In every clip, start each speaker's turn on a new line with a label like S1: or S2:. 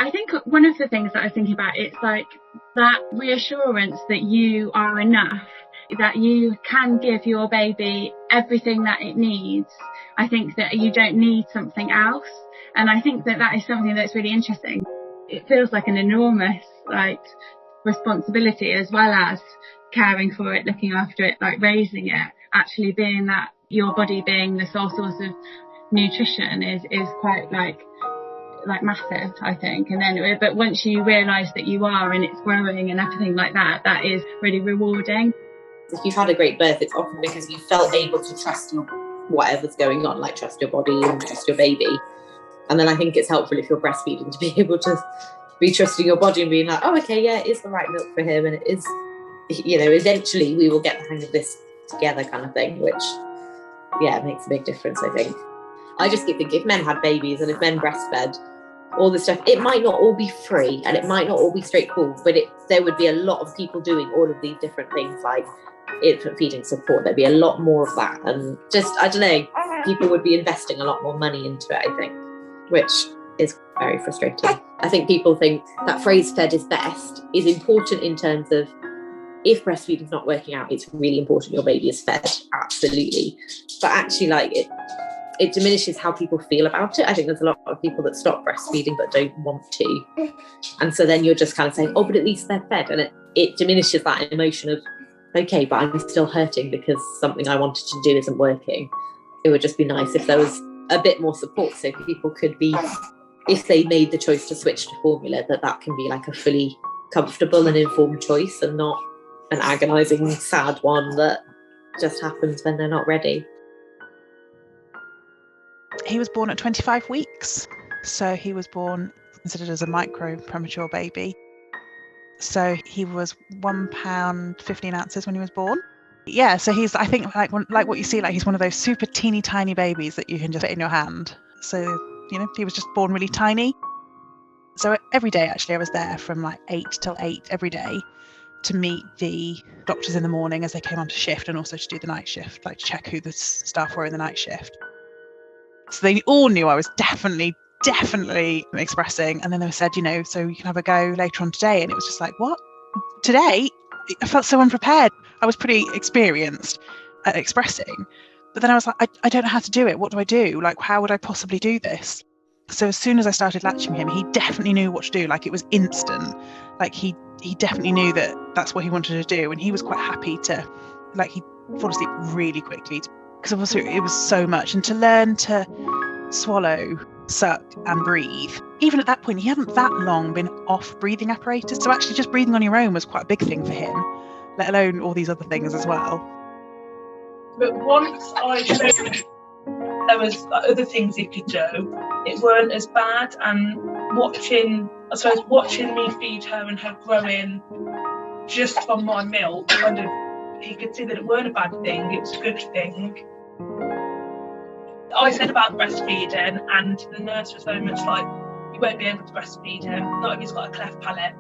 S1: I think one of the things that I was thinking about, it's like that reassurance that you are enough, that you can give your baby everything that it needs. I think that you don't need something else. And I think that that is something that's really interesting. It feels like an enormous, responsibility, as well as caring for it, looking after it, raising it, actually being that your body being the sole source of nutrition is quite massive, I think. And then, but once you realise that you are, and it's growing and everything like that, that is really rewarding.
S2: If you've had a great birth, it's often because you felt able to trust your whatever's going on, trust your body and trust your baby. And then I think it's helpful if you're breastfeeding to be able to be trusting your body and being like, oh, okay, yeah, it is the right milk for him, and it is, eventually we will get the hang of this together, kind of thing, which, makes a big difference, I think. I just think if men had babies and if men breastfed, all this stuff, it might not all be free and it might not all be straightforward, but there would be a lot of people doing all of these different things, like infant feeding support. There'd be a lot more of that, and just, I don't know, people would be investing a lot more money into it, I think, which is very frustrating. I think people think that phrase "fed is best" is important in terms of, if breastfeeding's not working out, it's really important your baby is fed, absolutely. But actually, it diminishes how people feel about it. I think there's a lot of people that stop breastfeeding but don't want to. And so then you're just kind of saying, oh, but at least they're fed. And it diminishes that emotion of, okay, but I'm still hurting because something I wanted to do isn't working. It would just be nice if there was a bit more support, so people could be, if they made the choice to switch to formula, that can be a fully comfortable and informed choice, and not an agonising, sad one that just happens when they're not ready.
S3: He was born at 25 weeks. So he was considered as a micro premature baby. So he was £1 15 ounces when he was born. Yeah, so he's, I think, like what you see, he's one of those super teeny tiny babies that you can just fit in your hand. So, he was just born really tiny. So every day, actually, I was there from 8 till 8 every day to meet the doctors in the morning as they came onto shift, and also to do the night shift, to check who the staff were in the night shift. So they all knew I was definitely expressing. And then they said, so you can have a go later on today. And it was just what? Today? I felt so unprepared. I was pretty experienced at expressing. But then I was like, I don't know how to do it. What do I do? How would I possibly do this? So as soon as I started latching him, he definitely knew what to do. It was instant. He definitely knew that that's what he wanted to do. And he was quite happy to, he fall asleep really quickly, because obviously it was so much. And to learn to swallow, suck and breathe, even at that point, he hadn't that long been off breathing apparatus. So actually just breathing on your own was quite a big thing for him, let alone all these other things as well.
S4: But once I showed there was other things he could do, it weren't as bad. And watching me feed her and her growing just from my milk, he could see that it weren't a bad thing, it was a good thing. I said about breastfeeding, and the nurse was very much like, you won't be able to breastfeed him, not if he's got a cleft palate.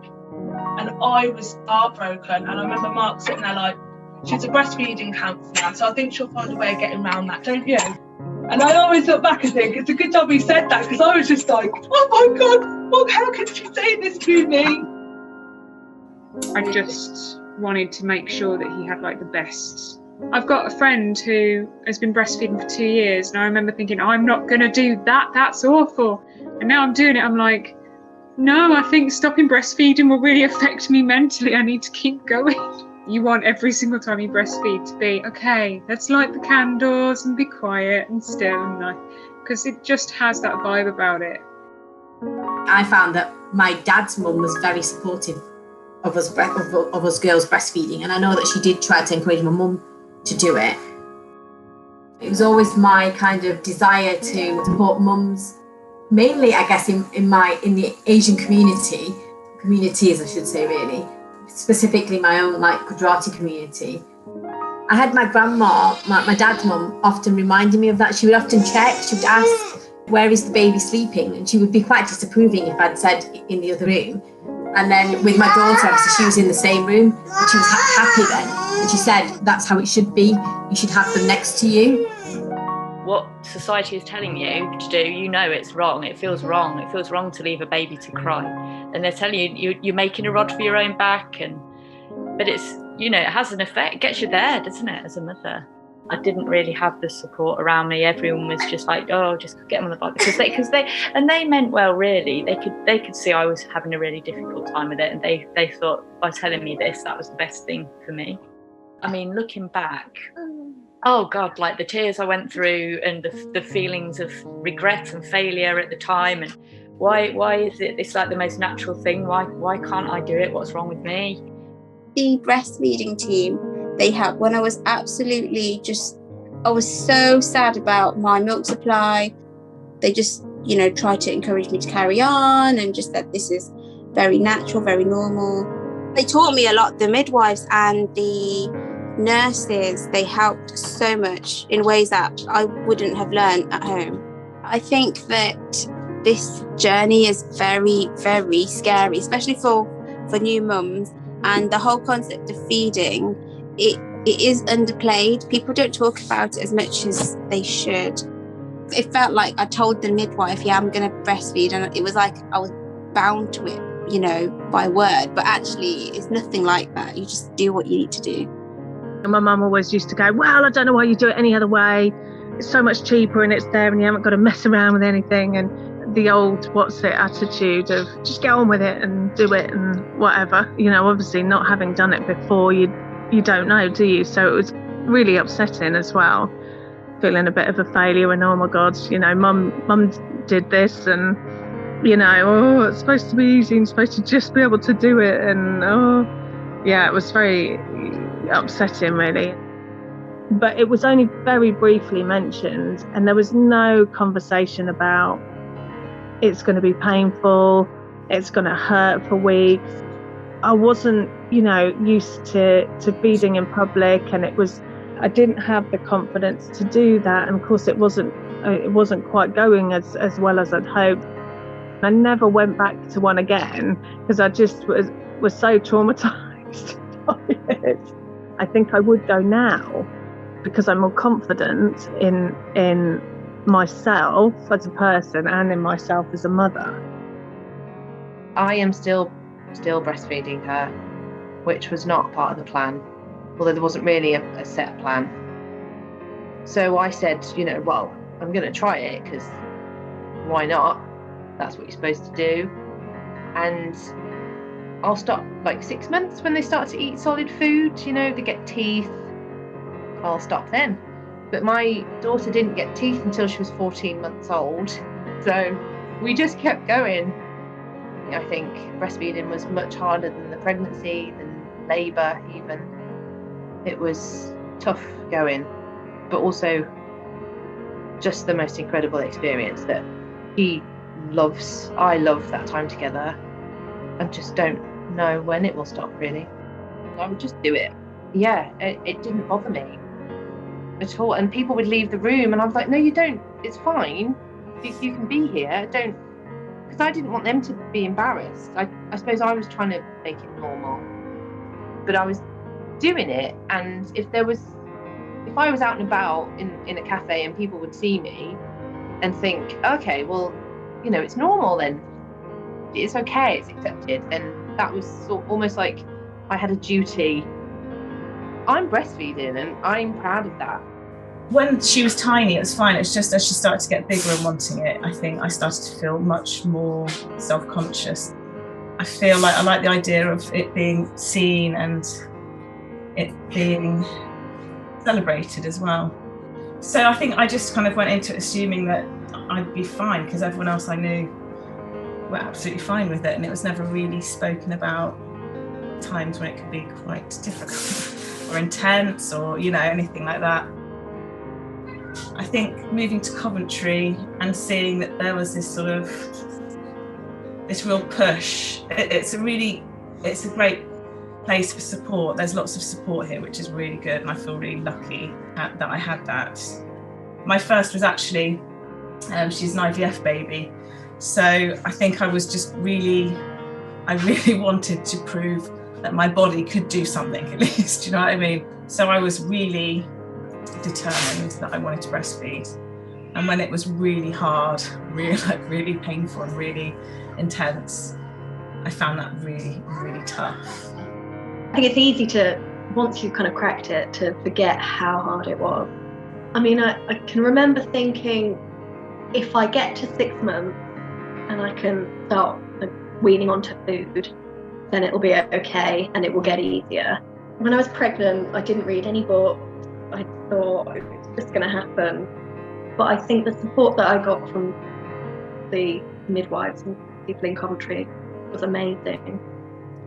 S4: And I was heartbroken, and I remember Mark sitting there she's a breastfeeding counsellor, so I think she'll find a way of getting around that, don't you? And I always look back and think, it's a good job he said that, because I was just oh my God, Mark, how could she say this to me?
S5: I just wanted to make sure that he had the best. I've got a friend who has been breastfeeding for 2 years, and I remember thinking, I'm not going to do that, that's awful. And now I'm doing it, I'm like, no, I think stopping breastfeeding will really affect me mentally. I need to keep going. You want every single time you breastfeed to be, okay, let's light the candles and be quiet and still, and because it just has that vibe about it.
S6: I found that my dad's mum was very supportive of us girls breastfeeding, and I know that she did try to encourage my mum to do it. It was always my kind of desire to support mums, mainly I guess in the Asian communities I should say, really, specifically my own Gujarati community. I had my grandma, my dad's mum, often reminding me of that. She would often check, she would ask, where is the baby sleeping? And she would be quite disapproving if I'd said in the other room. And then with my daughter, obviously she was in the same room, and she was happy then. And she said, that's how it should be. You should have them next to you.
S7: what society is telling you to do, you know it's wrong. It feels wrong. It feels wrong to leave a baby to cry. And they're telling you you're making a rod for your own back. But it's, you know, it has an effect. It gets you there, doesn't it, as a mother? I didn't really have the support around me. Everyone was just like, oh, just get them on the bike, because they meant well, really. They could see I was having a really difficult time with it, and they thought by telling me this, that was the best thing for me. I mean, looking back, oh God, like the tears I went through and the feelings of regret and failure at the time, and why is it? It's like the most natural thing. Why can't I do it? What's wrong with me?
S8: The breastfeeding team, they helped when I was absolutely I was so sad about my milk supply. They just, you know, tried to encourage me to carry on and just that this is very natural, very normal. They taught me a lot. The midwives and the nurses, they helped so much in ways that I wouldn't have learned at home. I think that this journey is very, very scary, especially for new mums. And the whole concept of feeding, it is underplayed. People don't talk about it as much as they should. It felt like I told the midwife, yeah, I'm going to breastfeed. And it was like I was bound to it, you know, by word. But actually, it's nothing like that. You just do what you need to do.
S9: And my mum always used to go, well, I don't know why you do it any other way. It's so much cheaper and it's there and you haven't got to mess around with anything. And the old attitude of just get on with it and do it and whatever. You know, obviously not having done it before, you don't know, do you? So it was really upsetting as well, feeling a bit of a failure and, oh my God, you know, mum did this and, you know, oh, it's supposed to be easy and supposed to just be able to do it. And, oh, yeah, it was very upsetting, really. But it was only very briefly mentioned and there was no conversation about it's going to be painful, it's going to hurt for weeks. I wasn't, you know, used to feeding in public, and I didn't have the confidence to do that. And of course it wasn't quite going as well as I'd hoped. I never went back to one again because I just was so traumatized by it. I think I would go now because I'm more confident in myself as a person and in myself as a mother.
S10: I am still breastfeeding her, which was not part of the plan, although there wasn't really a set plan. So I said, you know, well, I'm going to try it because why not? That's what you're supposed to do. And I'll stop like 6 months when they start to eat solid food, you know, they get teeth. I'll stop then. But my daughter didn't get teeth until she was 14 months old. So we just kept going. I think breastfeeding was much harder than the pregnancy, than labour even. It was tough going, but also just the most incredible experience that he loves. I love that time together and just don't know when it will stop, really. I would just do it. Yeah, it didn't bother me at all. And people would leave the room and I was like, no, you don't, it's fine. You can be here. Don't, because I didn't want them to be embarrassed. I suppose I was trying to make it normal, but I was doing it. And if I was out and about in a cafe and people would see me and think, okay, well, you know, it's normal then, it's okay, it's accepted, then that was almost like I had a duty. I'm breastfeeding and I'm proud of that.
S11: When she was tiny, it was fine. It's just as she started to get bigger and wanting it, I think I started to feel much more self-conscious. I feel like I like the idea of it being seen and it being celebrated as well. So I think I just kind of went into it assuming that I'd be fine because everyone else I knew were absolutely fine with it, and it was never really spoken about times when it could be quite difficult or intense or, you know, anything like that. I think moving to Coventry and seeing that there was this sort of this real push, it's a great place for support. There's lots of support here, which is really good, and I feel really lucky that I had that. My first was actually, she's an IVF baby, so I think I was just really wanted to prove that my body could do something at least, you know what I mean? So I was really determined that I wanted to breastfeed. And when it was really hard, really painful and really intense, I found that really, really tough.
S12: I think it's easy to, once you've kind of cracked it, to forget how hard it was. I mean, I can remember thinking, if I get to 6 months and I can start weaning onto food, then it'll be okay and it will get easier. When I was pregnant, I didn't read any books. I thought it was just going to happen. But I think the support that I got from the midwives and people in Coventry was amazing.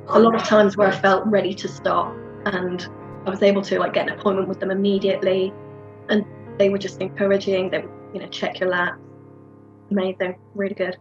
S12: A lot of times where I felt ready to stop, and I was able to get an appointment with them immediately, and they were just encouraging. They would, check your labs. Amazing, really good.